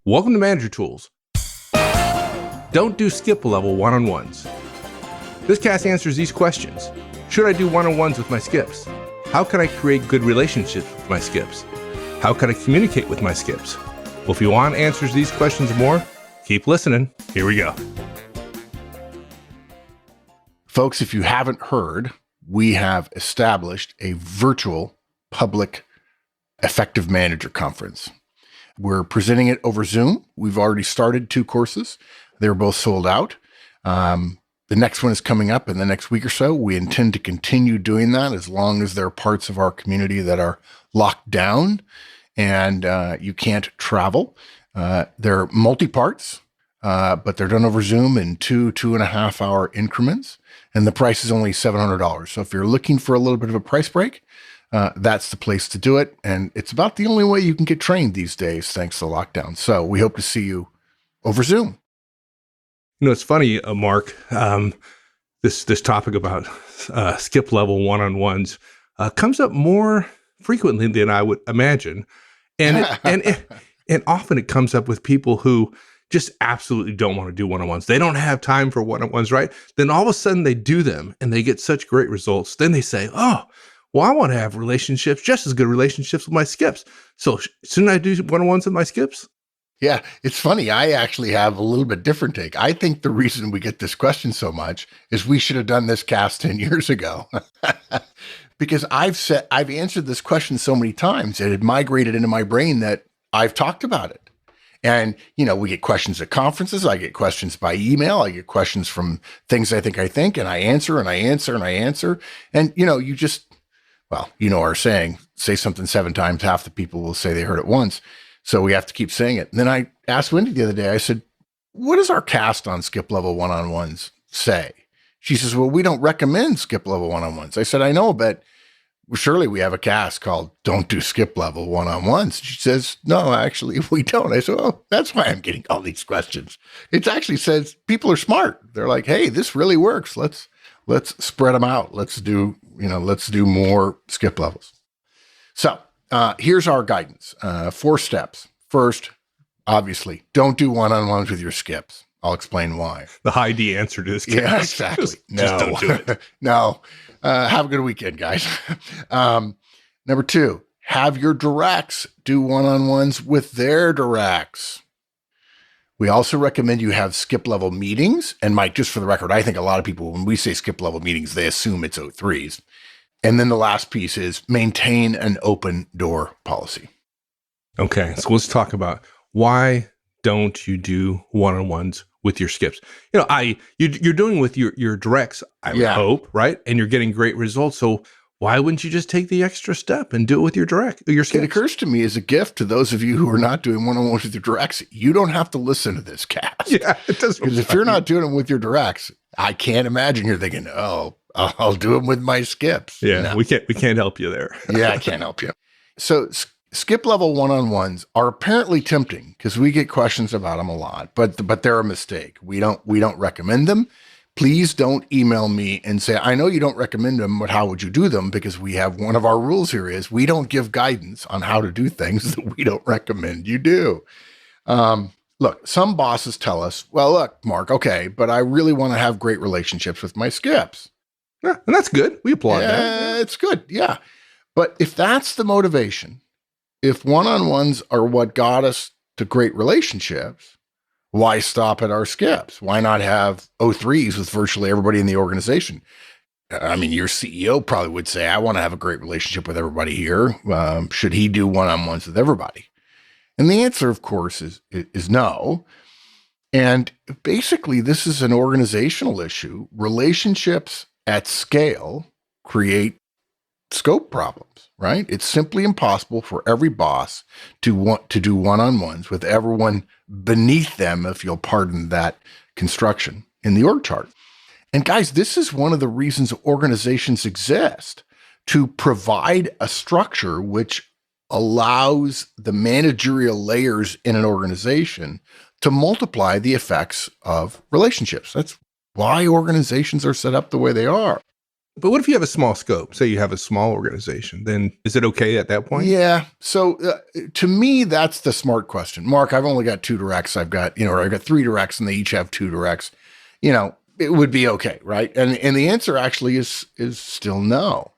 Welcome to Manager Tools. Don't do skip level one-on-ones. This cast answers these questions. Should I do one-on-ones with my skips? How can I create good relationships with my skips? How can I communicate with my skips? Well, if you want answers to these questions and more, keep listening. Here we go. Folks, if you haven't heard, we have established a virtual public effective manager conference. We're presenting it over Zoom. We've already started 2 courses. They're both sold out. The next one is coming up in the next week or so. We intend to continue doing that as long as there are parts of our community that are locked down and you can't travel. They're multi-parts, but they're done over Zoom in 2.5 hour increments. And the price is only $700. So if you're looking for a little bit of a price break, that's the place to do it. And it's about the only way you can get trained these days, thanks to lockdown. So we hope to see you over Zoom. You know, it's funny, Mark, this topic about skip level one-on-ones comes up more frequently than I would imagine. And often it comes up with people who just absolutely don't want to do one-on-ones. They don't have time for one-on-ones, right? Then all of a sudden they do them and they get such great results. Then they say, oh, well, I want to have relationships, just as good relationships with my skips. So shouldn't I do one-on-ones with my skips? Yeah, it's funny. I actually have a little bit different take. I think the reason we get this question so much is we should have done this cast 10 years ago. Because I've answered this question so many times, it had migrated into my brain that I've talked about it. And, you know, we get questions at conferences. I get questions by email. I get questions from things I think, and I answer, and I answer, and I answer. And, you know, our saying, say something 7 times, half the people will say they heard it once. So we have to keep saying it. And then I asked Wendy the other day, I said, what does our cast on skip level one-on-ones say? She says, well, we don't recommend skip level one-on-ones. I said, I know, but surely we have a cast called Don't Do Skip Level One-on-Ones. She says, no, actually we don't. I said, oh, that's why I'm getting all these questions. It actually says people are smart. They're like, hey, this really works. Let's spread them out. Let's do more skip levels. So here's our guidance. 4 steps. First, obviously, don't do one-on-ones with your skips. I'll explain why. The high D answer to this. Yeah, exactly. Just don't do it. No. Have a good weekend, guys. Number 2, have your directs do one-on-ones with their directs. We also recommend you have skip level meetings. And Mike, just for the record, I think a lot of people, when we say skip level meetings, they assume it's O3s. And then the last piece is maintain an open door policy. Okay, so let's talk about why don't you do one-on-ones with your skips? You know, you're doing with your directs, I would hope, right? And you're getting great results. So why wouldn't you just take the extra step and do it with your skips? It occurs to me as a gift to those of you who are not doing one-on-ones with your directs, you don't have to listen to this cast. Yeah, it does. Because if you're not doing them with your directs, I can't imagine you're thinking, oh, I'll do them with my skips. Yeah, no. we can't help you there. Yeah, I can't help you. So skip level one-on-ones are apparently tempting because we get questions about them a lot, but they're a mistake. We don't recommend them. Please don't email me and say, I know you don't recommend them, but how would you do them? Because we have one of our rules here is we don't give guidance on how to do things that we don't recommend you do. Look, some bosses tell us, well, look, Mark, okay, but I really want to have great relationships with my skips. Yeah, and that's good. We applaud that. It's good. Yeah. But if that's the motivation, if one-on-ones are what got us to great relationships, why stop at our skips? Why not have O3s with virtually everybody in the organization? I mean, your CEO probably would say, I want to have a great relationship with everybody here. Should he do one-on-ones with everybody? And the answer, of course, is no. And basically, this is an organizational issue. Relationships at scale create scope problems, right? It's simply impossible for every boss to want to do one-on-ones with everyone beneath them, if you'll pardon that construction, in the org chart. And guys, this is one of the reasons organizations exist, to provide a structure which allows the managerial layers in an organization to multiply the effects of relationships. That's why organizations are set up the way they are. But what if you have a small scope? Say you have a small organization, then is it okay at that point? Yeah. So to me, that's the smart question. Mark, I've only got 2 directs. I've got 3 directs and they each have 2 directs. It would be okay, right? And the answer actually is still no.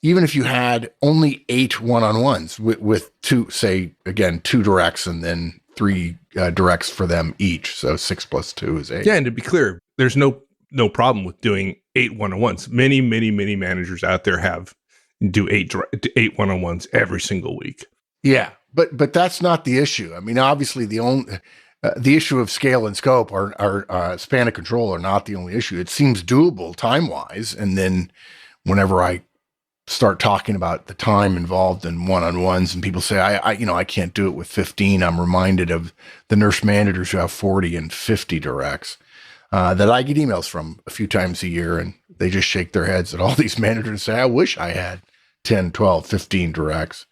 Even if you had only 8 one-on-ones with 2, say, again, 2 directs and then 3 directs for them each. So 6 plus 2 is 8. Yeah, and to be clear, there's no problem with doing 8 one-on-ones. Many, many, many managers out there do 8 one-on-ones every single week. Yeah, but that's not the issue. I mean, obviously, the issue of scale and scope are span of control are not the only issue. It seems doable time-wise, and then whenever I start talking about the time involved in one-on-ones and people say, I can't do it with 15, I'm reminded of the nurse managers who have 40 and 50 directs that I get emails from a few times a year, and they just shake their heads at all these managers and say, I wish I had 10, 12, 15 directs.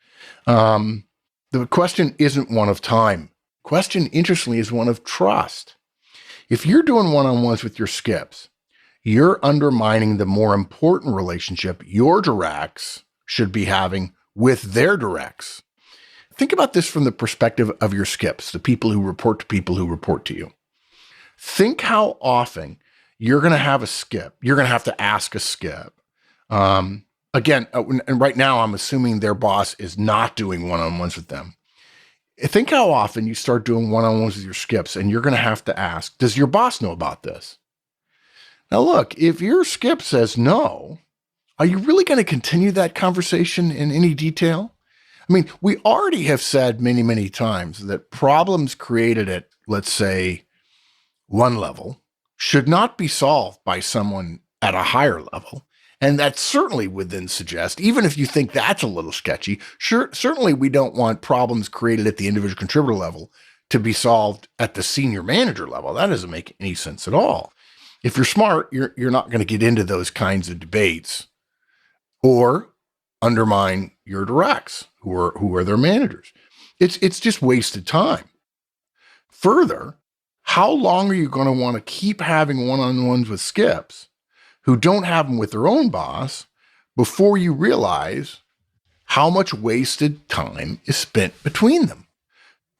The question isn't one of time. Question, interestingly, is one of trust. If you're doing one-on-ones with your skips, you're undermining the more important relationship your directs should be having with their directs. Think about this from the perspective of your skips, the people who report to people who report to you. Think how often you're going to have a skip. You're going to have to ask a skip. Again, and right now I'm assuming their boss is not doing one-on-ones with them. Think how often you start doing one-on-ones with your skips and you're going to have to ask, does your boss know about this? Now, look, if your skip says no, are you really going to continue that conversation in any detail? I mean, we already have said many, many times that problems created at, let's say, one level should not be solved by someone at a higher level. And that certainly would then suggest, even if you think that's a little sketchy, certainly we don't want problems created at the individual contributor level to be solved at the senior manager level. That doesn't make any sense at all. If you're smart, you're not going to get into those kinds of debates or undermine your directs who are their managers. It's just wasted time. Further, how long are you going to want to keep having one-on-ones with skips who don't have them with their own boss before you realize how much wasted time is spent between them?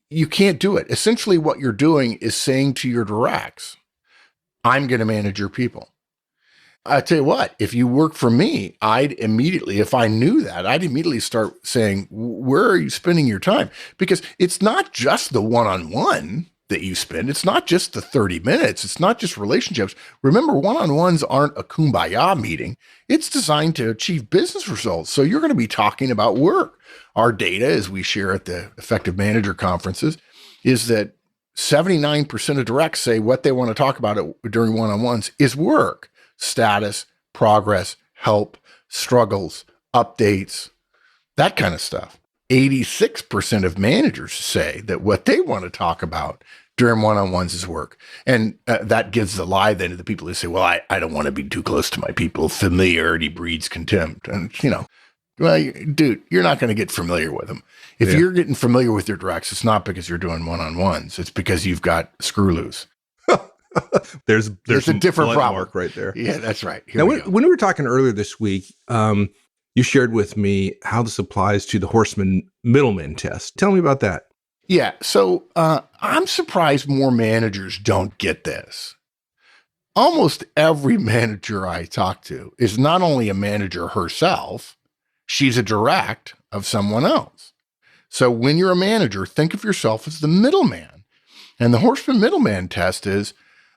You can't do it. Essentially, what you're doing is saying to your directs, I'm going to manage your people. I tell you what, if you work for me, if I knew that, I'd immediately start saying, where are you spending your time? Because it's not just the one-on-one that you spend. It's not just the 30 minutes. It's not just relationships. Remember, one-on-ones aren't a kumbaya meeting. It's designed to achieve business results. So you're going to be talking about work. Our data, as we share at the Effective Manager conferences, is that 79% of directs say what they want to talk about during one-on-ones is work, status, progress, help, struggles, updates, that kind of stuff. 86% of managers say that what they want to talk about during one-on-ones is work. And that gives the lie then to the people who say, well, I don't want to be too close to my people. Familiarity breeds contempt. And, well, dude, you're not going to get familiar with them. If you're getting familiar with your directs, it's not because you're doing one-on-ones. It's because you've got screw loose. There's a different problem mark right there. Yeah, that's right. Now, when we were talking earlier this week, you shared with me how this applies to the Horstman Middleman test. Tell me about that. Yeah. So I'm surprised more managers don't get this. Almost every manager I talk to is not only a manager herself, she's a direct of someone else. So when you're a manager, think of yourself as the middleman. And the Horstman Middleman test is,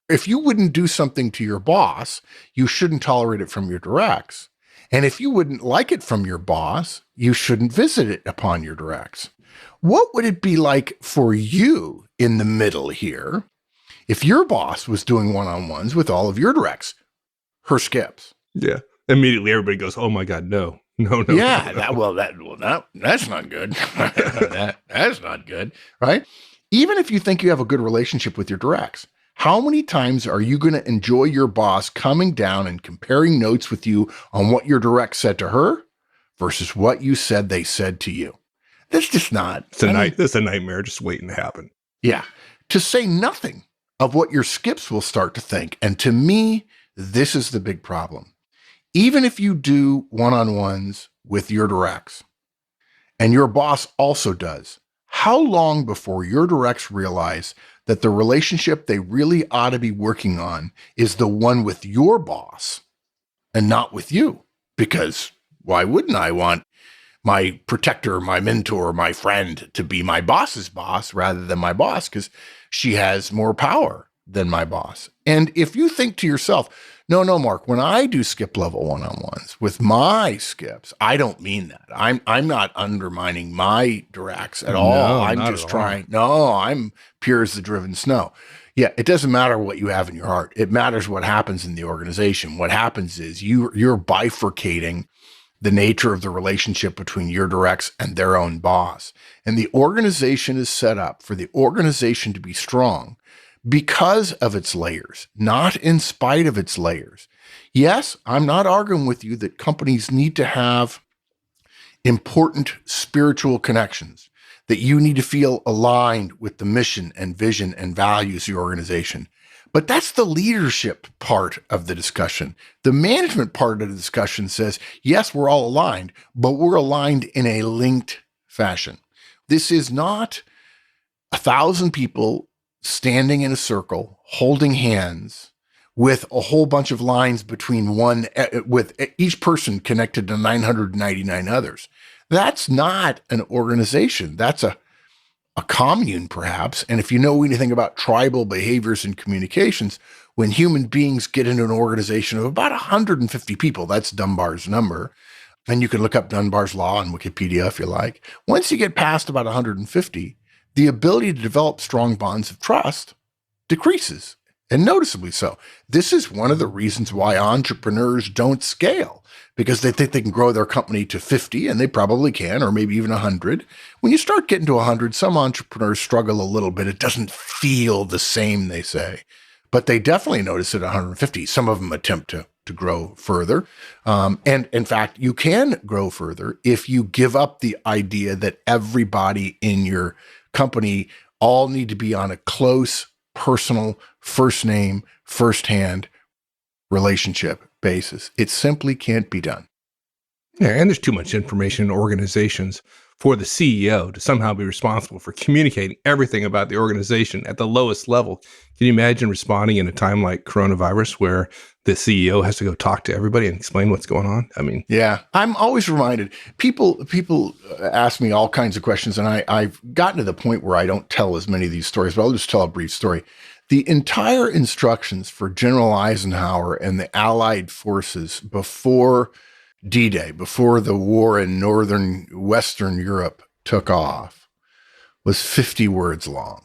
if you wouldn't do something to your boss, you shouldn't tolerate it from your directs. And if you wouldn't like it from your boss, you shouldn't visit it upon your directs. What would it be like for you in the middle here if your boss was doing one-on-ones with all of your directs, her skips? Yeah. Immediately everybody goes, oh my God, no. Yeah, no. That's not good. That's not good, right? Even if you think you have a good relationship with your directs, how many times are you going to enjoy your boss coming down and comparing notes with you on what your direct said to her versus what you said they said to you? That's just not. It's a nightmare just waiting to happen. Yeah. To say nothing of what your skips will start to think. And to me, this is the big problem. even if you do one-on-ones with your directs and your boss also does, how long before your directs realize that the relationship they really ought to be working on is the one with your boss and not with you? Because why wouldn't I want my protector, my mentor, my friend to be my boss's boss rather than my boss, because she has more power than my boss? And if you think to yourself, no, Mark, when I do skip level one-on-ones with my skips, I don't mean that. I'm not undermining my directs at all. No, I'm not just at all. trying. No, I'm pure as the driven snow. Yeah, it doesn't matter what you have in your heart. It matters what happens in the organization. What happens is you're bifurcating the nature of the relationship between your directs and their own boss. And the organization is set up for the organization to be strong because of its layers, not in spite of its layers. Yes, I'm not arguing with you that companies need to have important spiritual connections, that you need to feel aligned with the mission and vision and values of your organization. But that's the leadership part of the discussion. The management part of the discussion says, yes, we're all aligned, but we're aligned in a linked fashion. This is not 1,000 people standing in a circle, holding hands with a whole bunch of lines between with each person connected to 999 others. That's not an organization. That's a commune, perhaps. And if you know anything about tribal behaviors and communications, when human beings get into an organization of about 150 people, that's Dunbar's number. And you can look up Dunbar's law on Wikipedia if you like. Once you get past about 150, the ability to develop strong bonds of trust decreases, and noticeably so. This is one of the reasons why entrepreneurs don't scale, because they think they can grow their company to 50, and they probably can, or maybe even 100. When you start getting to 100, some entrepreneurs struggle a little bit. It doesn't feel the same, they say, but they definitely notice it at 150. Some of them attempt to grow further. And in fact, you can grow further if you give up the idea that everybody in your company all need to be on a close, personal, first name, firsthand relationship basis. It simply can't be done. Yeah, and there's too much information in organizations for the CEO to somehow be responsible for communicating everything about the organization at the lowest level. Can you imagine responding in a time like coronavirus where the CEO has to go talk to everybody and explain what's going on? I mean, yeah, I'm always reminded. People ask me all kinds of questions, and I've gotten to the point where I don't tell as many of these stories, but I'll just tell a brief story. The entire instructions for General Eisenhower and the Allied forces before D-Day, before the war in Western Europe took off, was 50 words long,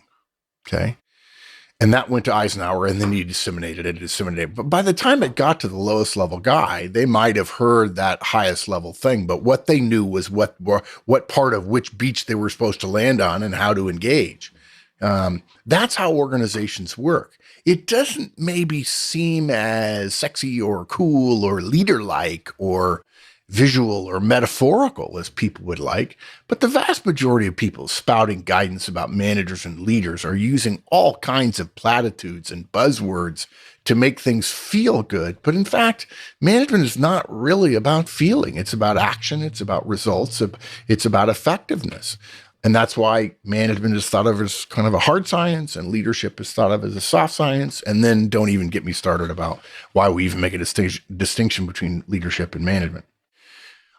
okay? And that went to Eisenhower, and then he disseminated it. But by the time it got to the lowest level guy, they might have heard that highest level thing, but what they knew was what part of which beach they were supposed to land on and how to engage. That's how organizations work. It doesn't maybe seem as sexy or cool or leader-like or visual or metaphorical as people would like, but the vast majority of people spouting guidance about managers and leaders are using all kinds of platitudes and buzzwords to make things feel good. But in fact, management is not really about feeling. It's about action. It's about results. It's about effectiveness. And that's why management is thought of as kind of a hard science and leadership is thought of as a soft science. And then don't even get me started about why we even make a distinction between leadership and management.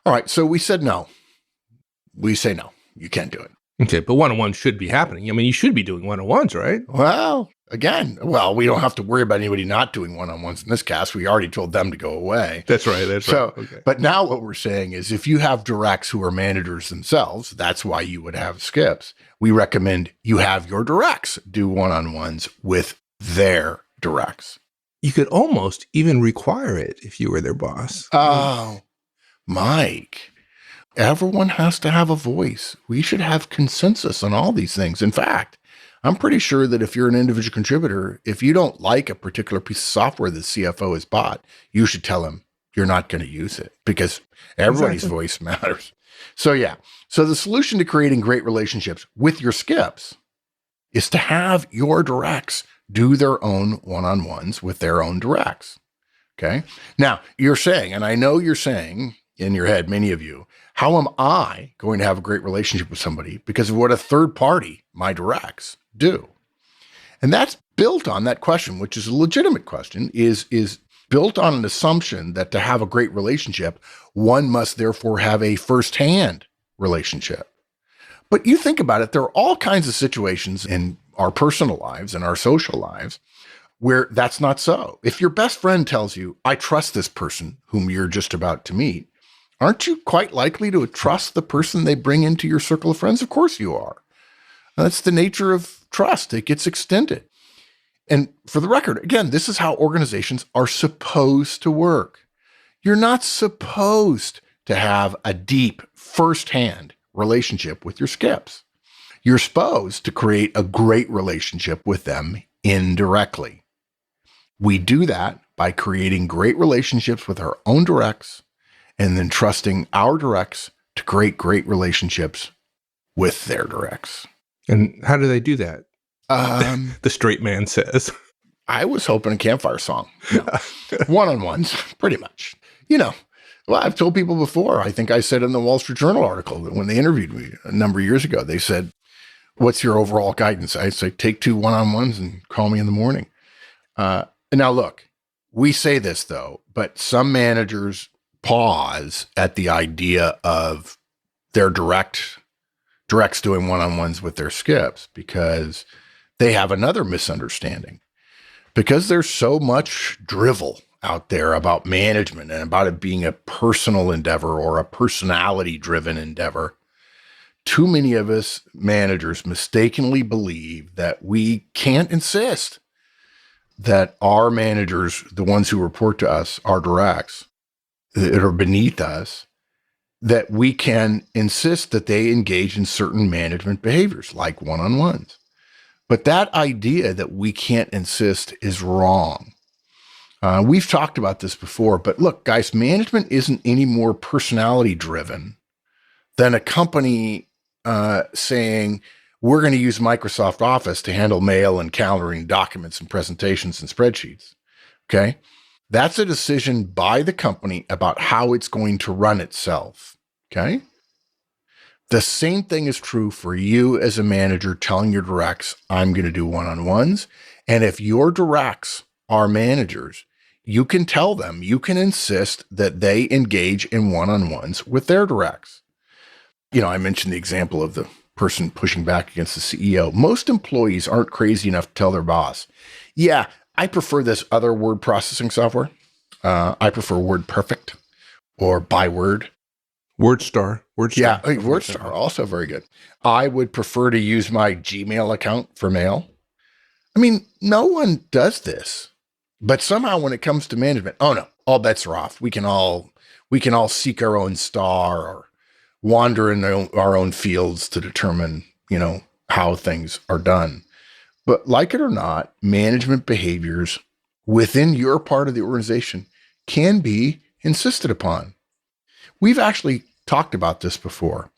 All right, so we said no. We say no, you can't do it. okay, but one-on-ones should be happening. I mean, you should be doing one-on-ones, right? Well, again, we don't have to worry about anybody not doing one-on-ones in this cast. We already told them to go away. That's right. Right. Okay. But now what we're saying is if you have directs who are managers themselves, that's why you would have skips. We recommend you have your directs do one-on-ones with their directs. You could almost even require it if you were their boss. Oh, Mike, everyone has to have a voice. We should have consensus on all these things. In fact, I'm pretty sure that if you're an individual contributor, if you don't like a particular piece of software the CFO has bought, you should tell him you're not going to use it because everybody's voice matters. So yeah. So the solution to creating great relationships with your skips is to have your directs do their own one-on-ones with their own directs. Okay. Now you're saying, and I know you're saying in your head, many of you, how am I going to have a great relationship with somebody because of what a third party, my directs, do? And that's built on that question, which is a legitimate question, is built on an assumption that to have a great relationship, one must therefore have a firsthand relationship. But you think about it, there are all kinds of situations in our personal lives and our social lives where that's not so. If your best friend tells you, I trust this person whom you're just about to meet, aren't you quite likely to trust the person they bring into your circle of friends? Of course you are. That's the nature of trust. It gets extended. And for the record, again, this is how organizations are supposed to work. You're not supposed to have a deep firsthand relationship with your skips. You're supposed to create a great relationship with them indirectly. We do that by creating great relationships with our own directs and then trusting our directs to create great relationships with their directs. And how do they do that? The straight man says. I was hoping a campfire song. No. One-on-ones, pretty much. Well, I've told people before, I think I said in the Wall Street Journal article that when they interviewed me a number of years ago, they said, what's your overall guidance? I say, take 2 one-on-ones and call me in the morning. Now, look, we say this, though, but some managers pause at the idea of their directs doing one-on-ones with their skips because they have another misunderstanding. Because there's so much drivel out there about management and about it being a personal endeavor or a personality-driven endeavor, too many of us managers mistakenly believe that we can't insist that our managers, the ones who report to us, our directs, that are beneath us, that we can insist that they engage in certain management behaviors like one-on-ones. But that idea that we can't insist is wrong. We've talked about this before, but look, guys, management isn't any more personality driven than a company saying, we're going to use Microsoft Office to handle mail and calendaring documents and presentations and spreadsheets. Okay. That's a decision by the company about how it's going to run itself. Okay. The same thing is true for you as a manager telling your directs, I'm going to do one-on-ones. And if your directs are managers, you can tell them, you can insist that they engage in one-on-ones with their directs. I mentioned the example of the person pushing back against the CEO. Most employees aren't crazy enough to tell their boss, yeah, I prefer this other word processing software. I prefer WordPerfect or Byword. WordStar. Yeah, WordStar, also very good. I would prefer to use my Gmail account for mail. I mean, no one does this. But somehow when it comes to management, oh no, all bets are off. We can all seek our own star or wander in our own fields to determine, how things are done. But like it or not, management behaviors within your part of the organization can be insisted upon. We've actually talked about this before.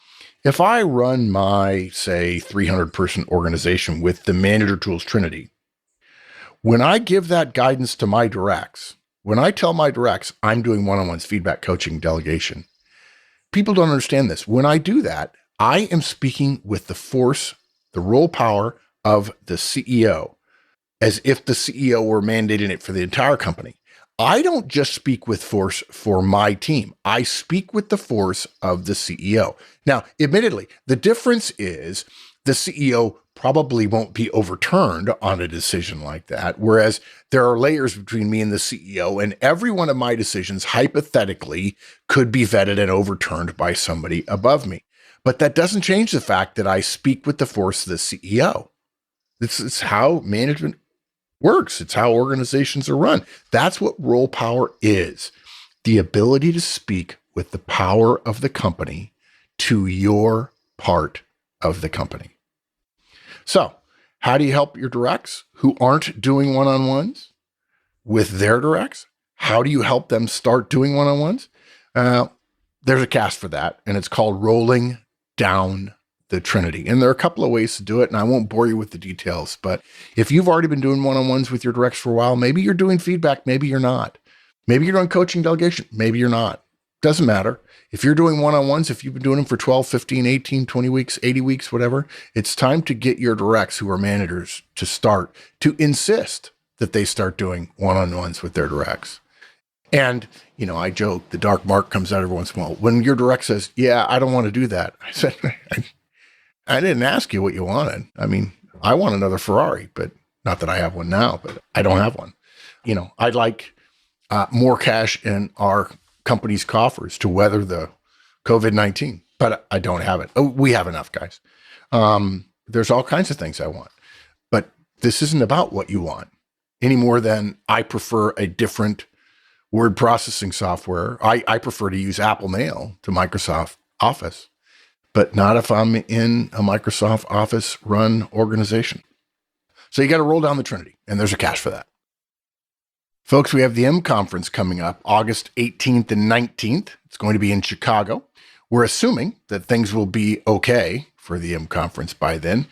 If I run my, say, 300-person organization with the Manager Tools Trinity, when I give that guidance to my directs, when I tell my directs I'm doing one-on-ones, feedback, coaching, delegation, people don't understand this. When I do that, I am speaking with the force, the role power of the CEO, as if the CEO were mandating it for the entire company. I don't just speak with force for my team. I speak with the force of the CEO. Now, admittedly, the difference is the CEO probably won't be overturned on a decision like that, whereas there are layers between me and the CEO, and every one of my decisions hypothetically could be vetted and overturned by somebody above me. But that doesn't change the fact that I speak with the force of the CEO. This is how management works. It's how organizations are run. That's what role power is. The ability to speak with the power of the company to your part of the company. So how do you help your directs who aren't doing one-on-ones with their directs? How do you help them start doing one-on-ones? There's a cast for that, and it's called Rolling Down the Trinity. And there are a couple of ways to do it, and I won't bore you with the details. But if you've already been doing one-on-ones with your directs for a while, maybe you're doing feedback, maybe you're not. Maybe you're doing coaching delegation. Maybe you're not. Doesn't matter. If you're doing one-on-ones, if you've been doing them for 12, 15, 18, 20 weeks, 80 weeks, whatever, it's time to get your directs who are managers to insist that they start doing one-on-ones with their directs. And, I joke, the dark mark comes out every once in a while. When your direct says, yeah, I don't want to do that. I said, I didn't ask you what you wanted. I mean, I want another Ferrari, but not that I have one now, but I don't have one. I'd like more cash in our company's coffers to weather the COVID-19, but I don't have it. Oh, we have enough, guys. There's all kinds of things I want, but this isn't about what you want any more than I prefer a different word processing software. I prefer to use Apple Mail to Microsoft Office, but not if I'm in a Microsoft Office run organization. So you got to roll down the Trinity, and there's a cache for that. Folks, we have the M Conference coming up August 18th and 19th. It's going to be in Chicago. We're assuming that things will be okay for the M Conference by then.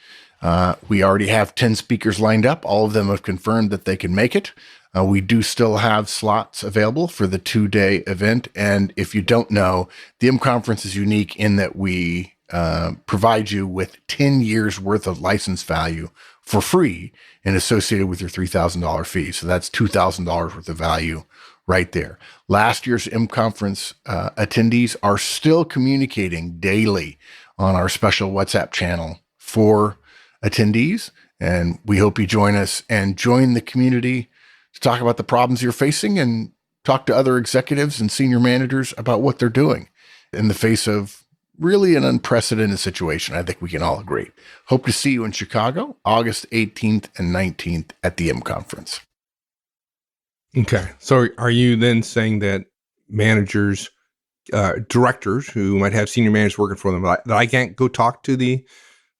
We already have 10 speakers lined up. All of them have confirmed that they can make it. We do still have slots available for the 2-day event. And if you don't know, the M Conference is unique in that we provide you with 10 years worth of license value for free and associated with your $3,000 fee. So that's $2,000 worth of value right there. Last year's M Conference attendees are still communicating daily on our special WhatsApp channel for attendees. And we hope you join us and join the community to talk about the problems you're facing and talk to other executives and senior managers about what they're doing in the face of really an unprecedented situation. I think we can all agree. Hope to see you in Chicago, August 18th and 19th at the M Conference. Okay. So are you then saying that managers, directors who might have senior managers working for them, that I can't go talk to the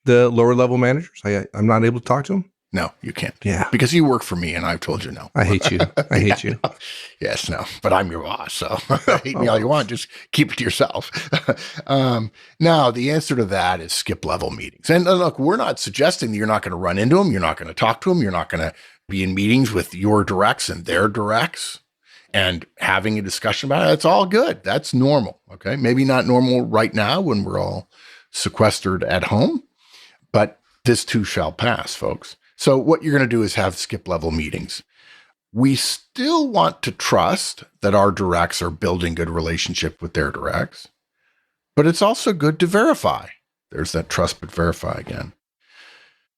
lower level managers? I'm not able to talk to them? No, you can't. Yeah. Because you work for me and I've told you no. I hate you. I hate you. Yes, no, but I'm your boss. So hate me all you want. Just keep it to yourself. Now, the answer to that is skip level meetings. And look, we're not suggesting that you're not going to run into them. You're not going to talk to them. You're not going to be in meetings with your directs and their directs and having a discussion about it. That's all good. That's normal. Okay. Maybe not normal right now when we're all sequestered at home, but this too shall pass, folks. So what you're going to do is have skip level meetings. We still want to trust that our directs are building good relationship with their directs, but it's also good to verify. There's that trust but verify again.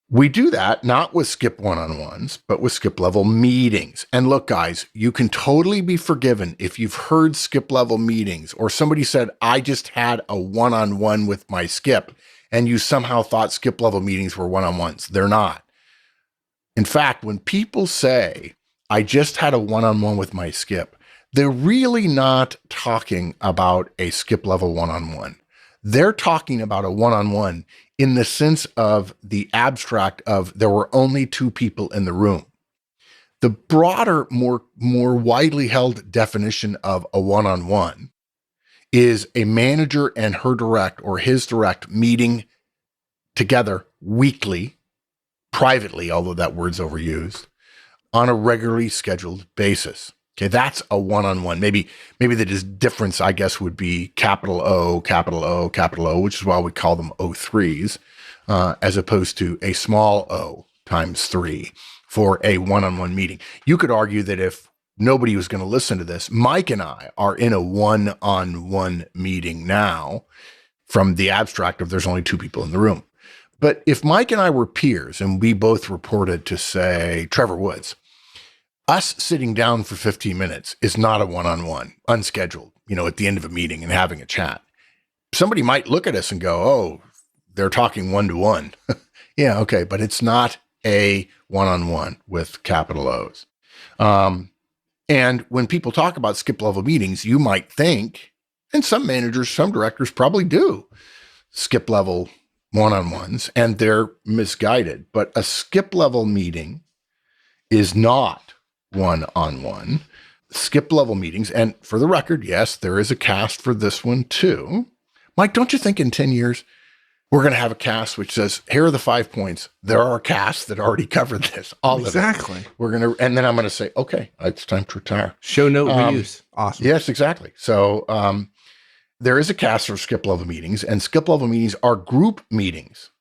We do that not with skip one-on-ones, but with skip level meetings. And look, guys, you can totally be forgiven if you've heard skip level meetings or somebody said, I just had a one-on-one with my skip, and you somehow thought skip level meetings were one-on-ones. They're not. In fact, when people say, I just had a one-on-one with my skip, they're really not talking about a skip level one-on-one. They're talking about a one-on-one in the sense of the abstract of there were only two people in the room. The broader, more widely held definition of a one-on-one is a manager and her direct or his direct meeting together weekly, privately, although that word's overused, on a regularly scheduled basis. Okay, that's a one-on-one. Maybe the difference, I guess, would be capital O, capital O, capital O, which is why we call them O3s, as opposed to a small o times 3 for a one-on-one meeting. You could argue that if nobody was going to listen to this, Mike and I are in a one-on-one meeting now from the abstract of there's only two people in the room. But if Mike and I were peers and we both reported to, say, Trevor Woods, us sitting down for 15 minutes is not a one-on-one, unscheduled, at the end of a meeting and having a chat. Somebody might look at us and go, oh, they're talking one-to-one. Yeah, okay, but it's not a one-on-one with capital O's. And when people talk about skip level meetings, you might think, and some managers, some directors probably do, skip level one-on-ones, and they're misguided. But a skip level meeting is not one-on-one. Skip level meetings, and for the record, yes, there is a cast for this one too. Mike, don't you think in 10 years, We're going to have a cast which says, here are the 5 points. There are casts that already covered this. All exactly. of it. We're going to, and then I'm going to say, okay, it's time to retire. Show note reuse. Awesome. Yes, exactly. So there is a cast for skip level meetings, and skip level meetings are group meetings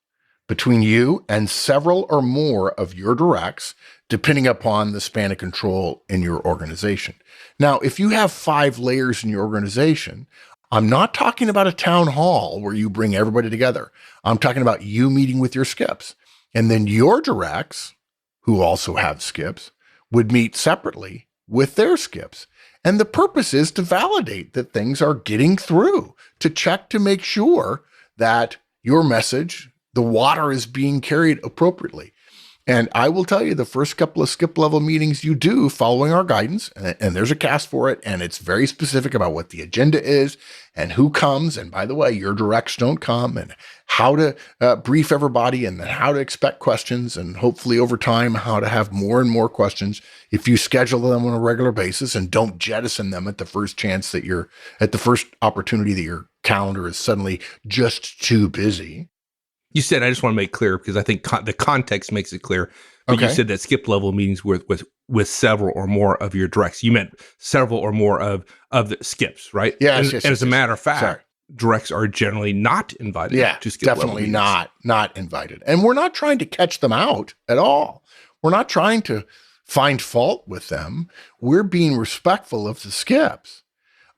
between you and several or more of your directs, depending upon the span of control in your organization. Now, if you have 5 layers in your organization, I'm not talking about a town hall where you bring everybody together. I'm talking about you meeting with your skips. And then your directs, who also have skips, would meet separately with their skips. And the purpose is to validate that things are getting through, to check to make sure that your message, the water, is being carried appropriately. And I will tell you, the first couple of skip level meetings you do following our guidance, and there's a cast for it, and it's very specific about what the agenda is and who comes. And by the way, your directs don't come, and how to brief everybody, and then how to expect questions, and hopefully over time, how to have more and more questions if you schedule them on a regular basis and don't jettison them at the first chance that at the first opportunity that your calendar is suddenly just too busy. You said, I just want to make clear, because I think the context makes it clear. But Okay. You said that skip level meetings with several or more of your directs. You meant several or more of the skips, right? Yes, And as a matter of fact, Sorry. directs are generally not invited to skip level definitely meetings. not invited. And we're not trying to catch them out at all. We're not trying to find fault with them. We're being respectful of the skips.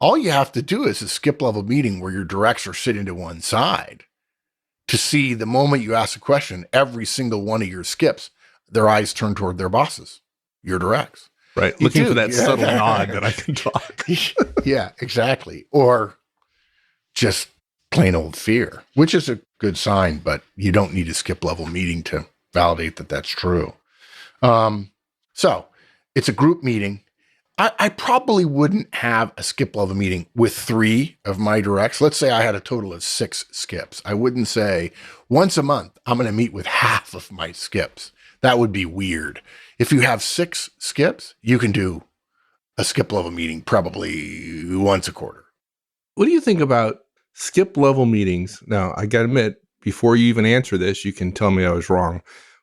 All you have to do is a skip level meeting where your directs are sitting to one side to see the moment you ask a question, every single one of your skips, their eyes turn toward their bosses, your directs. Right. You Looking do, for that yeah. subtle nod that I can talk. Yeah, exactly. Or just plain old fear, which is a good sign, but you don't need a skip level meeting to validate that that's true. So it's a group meeting. I probably wouldn't have a skip level meeting with 3 of my directs. Let's say I had a total of 6 skips. I wouldn't say once a month, I'm going to meet with half of my skips. That would be weird. If you have 6 skips, you can do a skip level meeting probably once a quarter. What do you think about skip level meetings? Now, I got to admit, before you even answer this, you can tell me I was wrong.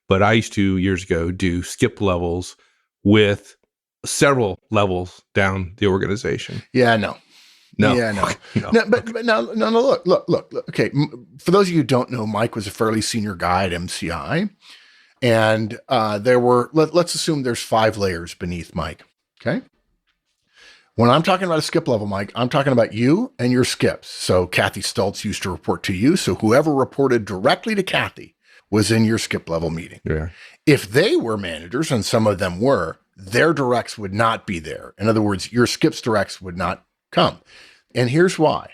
But I used to, years ago, do skip levels with several levels down the organization. Yeah, no. No. Yeah, no. No. No, but no, look. Okay, for those of you who don't know, Mike was a fairly senior guy at MCI. And there were, let's assume there's 5 layers beneath Mike, okay? When I'm talking about a skip level, Mike, I'm talking about you and your skips. So Kathy Stultz used to report to you. So whoever reported directly to Kathy was in your skip level meeting. Yeah. If they were managers, and some of them were, their directs would not be there. In other words, your skips directs would not come. And here's why.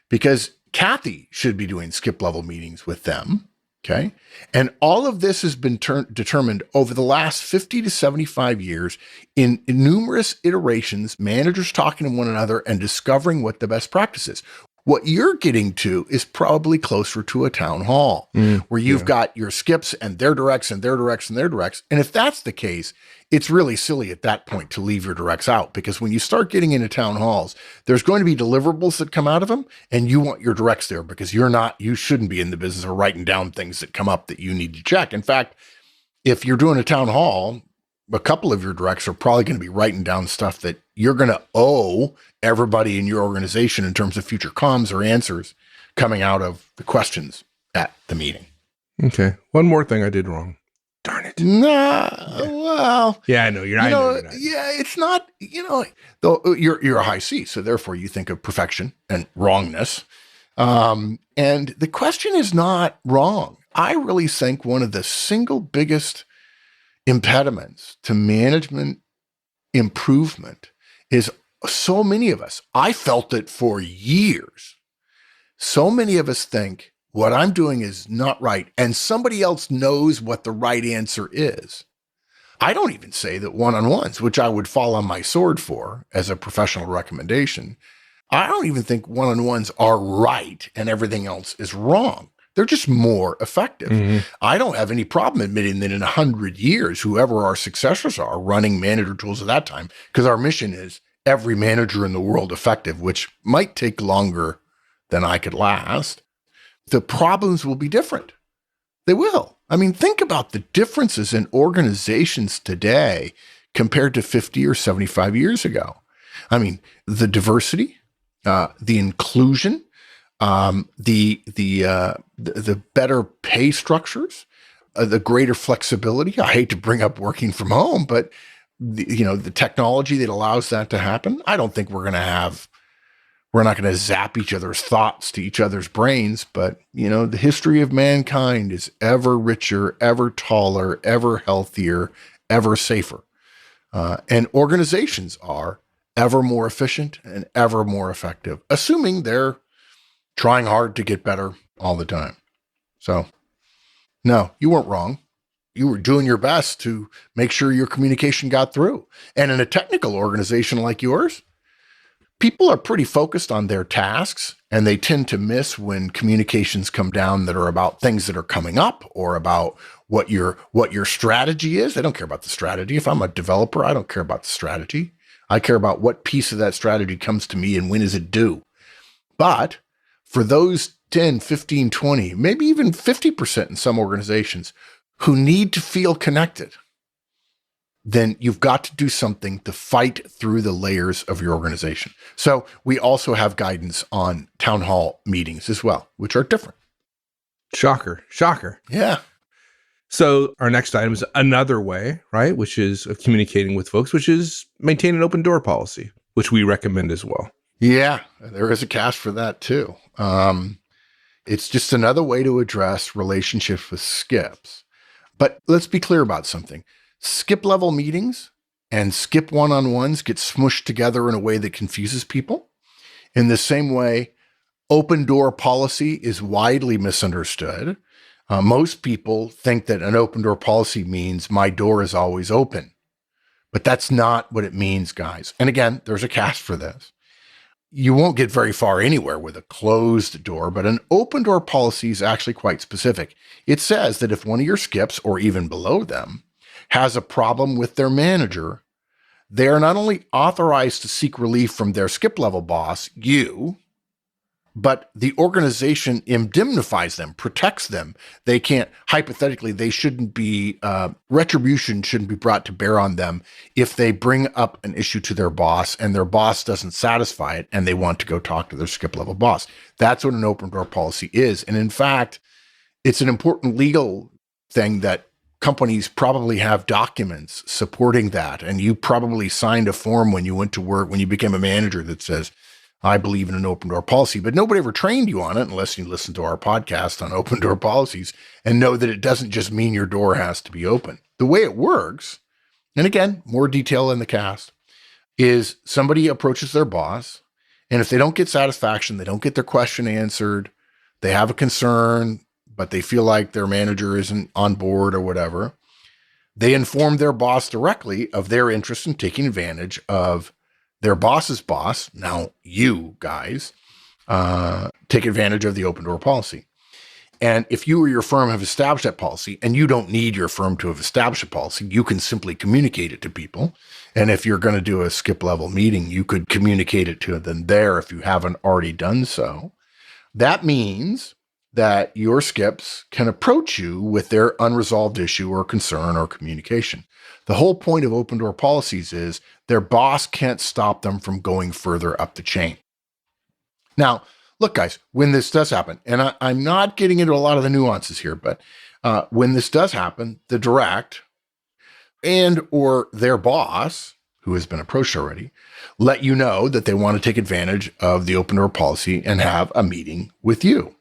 Because Kathy should be doing skip level meetings with them. Okay. And all of this has been determined over the last 50 to 75 years in numerous iterations, managers talking to one another and discovering what the best practice is. What you're getting to is probably closer to a town hall where you've got your skips and their directs and their directs and their directs. And if that's the case, it's really silly at that point to leave your directs out, because when you start getting into town halls, there's going to be deliverables that come out of them, and you want your directs there because you shouldn't be in the business of writing down things that come up that you need to check. In fact, if you're doing a town hall, a couple of your directs are probably going to be writing down stuff that you're going to owe everybody in your organization in terms of future comms or answers coming out of the questions at the meeting. Okay. One more thing I did wrong. Darn it. Nah, well, Yeah, I know. You're not. yeah, it's not, though you're a high C, so therefore you think of perfection and wrongness. And the question is not wrong. I really think one of the single biggest impediments to management improvement is so many of us, I felt it for years. So many of us think what I'm doing is not right, and somebody else knows what the right answer is. I don't even say that one-on-ones, which I would fall on my sword for as a professional recommendation, I don't even think one-on-ones are right and everything else is wrong. They're just more effective. Mm-hmm. I don't have any problem admitting that in 100 years, whoever our successors are running manager tools at that time, because our mission is every manager in the world effective, which might take longer than I could last. the problems will be different. They will. I mean, think about the differences in organizations today compared to 50 or 75 years ago. I mean, the diversity, the inclusion, the better pay structures, the greater flexibility. I hate to bring up working from home, but the technology that allows that to happen. I don't think we're not going to zap each other's thoughts to each other's brains, but the history of mankind is ever richer, ever taller, ever healthier, ever safer. And organizations are ever more efficient and ever more effective, assuming they're trying hard to get better all the time. So, no, you weren't wrong. You were doing your best to make sure your communication got through. And in a technical organization like yours, people are pretty focused on their tasks, and they tend to miss when communications come down that are about things that are coming up or about what your strategy is. They don't care about the strategy. If I'm a developer, I don't care about the strategy. I care about what piece of that strategy comes to me and when is it due. But for those 10, 15, 20, maybe even 50% in some organizations who need to feel connected, then you've got to do something to fight through the layers of your organization. So we also have guidance on town hall meetings as well, which are different. Shocker. Yeah. So our next item is another way, right, which is of communicating with folks, which is maintain an open door policy, which we recommend as well. Yeah, there is a cast for that too. It's just another way to address relationships with skips. But let's be clear about something. Skip level meetings and skip one-on-ones get smushed together in a way that confuses people. In the same way, open door policy is widely misunderstood. Most people think that an open door policy means my door is always open, but that's not what it means, guys. And again, there's a cast for this. You won't get very far anywhere with a closed door, but an open door policy is actually quite specific. It says that if one of your skips, or even below them, has a problem with their manager, they are not only authorized to seek relief from their skip level boss, you, but the organization indemnifies them, protects them. They can't, hypothetically, retribution shouldn't be brought to bear on them if they bring up an issue to their boss and their boss doesn't satisfy it and they want to go talk to their skip level boss. That's what an open door policy is. And in fact, it's an important legal thing that companies probably have documents supporting that. And you probably signed a form when you went to work, when you became a manager, that says, I believe in an open door policy, but nobody ever trained you on it unless you listen to our podcast on open door policies and know that it doesn't just mean your door has to be open. The way it works, and again, more detail in the cast, is somebody approaches their boss, and if they don't get satisfaction, they don't get their question answered, they have a concern, but they feel like their manager isn't on board or whatever, they inform their boss directly of their interest in taking advantage of their boss's boss, now you guys, take advantage of the open door policy. And if you or your firm have established that policy, and you don't need your firm to have established a policy, you can simply communicate it to people. And if you're going to do a skip level meeting, you could communicate it to them there if you haven't already done so. That means that your skips can approach you with their unresolved issue or concern or communication. The whole point of open door policies is their boss can't stop them from going further up the chain. Now, look, guys, when this does happen, and I'm not getting into a lot of the nuances here, but when this does happen, the direct and or their boss, who has been approached already, let you know that they want to take advantage of the open door policy and have a meeting with you.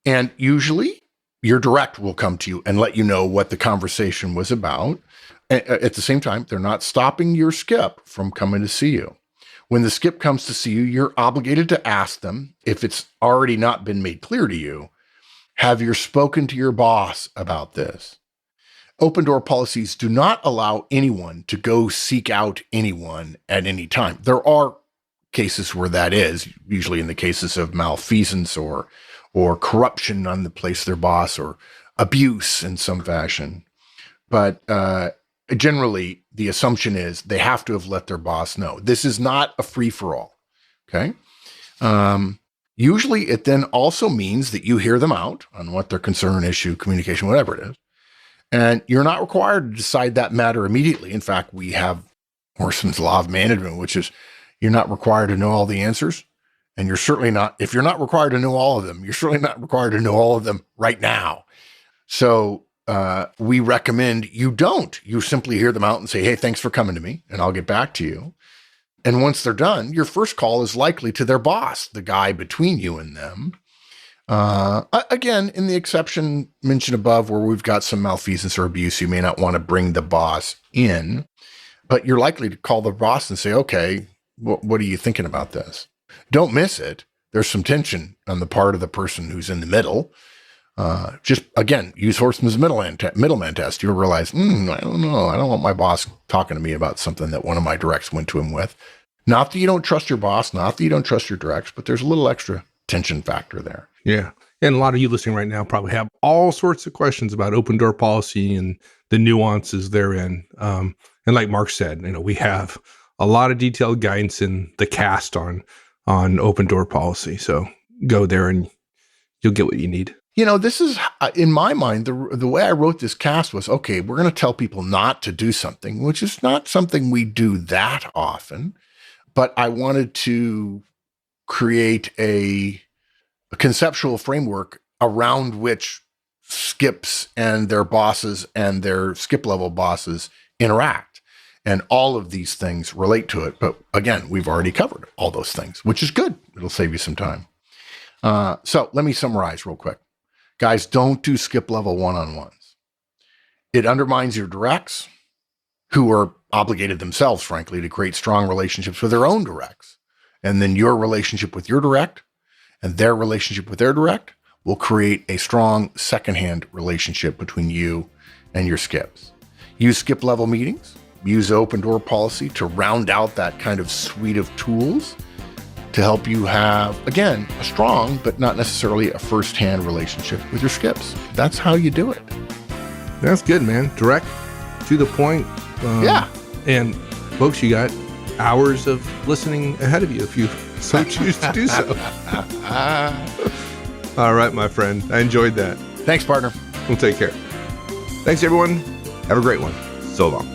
And usually your direct will come to you and let you know what the conversation was about. At the same time, they're not stopping your skip from coming to see you. When the skip comes to see you, you're obligated to ask them, if it's already not been made clear to you, have you spoken to your boss about this? Open door policies do not allow anyone to go seek out anyone at any time. There are cases where that is, usually in the cases of malfeasance or corruption on the place of their boss or abuse in some fashion. But generally, the assumption is they have to have let their boss know. This is not a free-for-all, okay? Usually it then also means that you hear them out on what their concern, issue, communication, whatever it is. And you're not required to decide that matter immediately. In fact, we have Horstman's Law of Management, which is you're not required to know all the answers. And you're certainly not, if you're not required to know all of them, you're certainly not required to know all of them right now. So we recommend you don't. You simply hear them out and say, hey, thanks for coming to me, and I'll get back to you. And once they're done, your first call is likely to their boss, the guy between you and them. Again, in the exception mentioned above, where we've got some malfeasance or abuse, you may not want to bring the boss in, but you're likely to call the boss and say, okay, what are you thinking about this? Don't miss it. There's some tension on the part of the person who's in the middle. Just, again, use Horstman's middleman test. You'll realize, I don't know. I don't want my boss talking to me about something that one of my directs went to him with. Not that you don't trust your boss, not that you don't trust your directs, but there's a little extra tension factor there. Yeah. And a lot of you listening right now probably have all sorts of questions about open door policy and the nuances therein. And like Mark said, we have a lot of detailed guidance in the cast on open door policy. So go there and you'll get what you need. This is, in my mind, the way I wrote this cast was, okay, we're going to tell people not to do something, which is not something we do that often, but I wanted to create a conceptual framework around which skips and their bosses and their skip level bosses interact. And all of these things relate to it. But again, we've already covered all those things, which is good. It'll save you some time. So let me summarize real quick. Guys, don't do skip level one-on-ones. It undermines your directs, who are obligated themselves, frankly, to create strong relationships with their own directs. And then your relationship with your direct and their relationship with their direct will create a strong secondhand relationship between you and your skips. Use skip level meetings. Use open door policy to round out that kind of suite of tools to help you have, again, a strong, but not necessarily a first-hand relationship with your skips. That's how you do it. That's good, man. Direct, to the point. Yeah. And folks, you got hours of listening ahead of you if you so choose to do so. All right, my friend. I enjoyed that. Thanks, partner. We'll take care. Thanks, everyone. Have a great one. So long.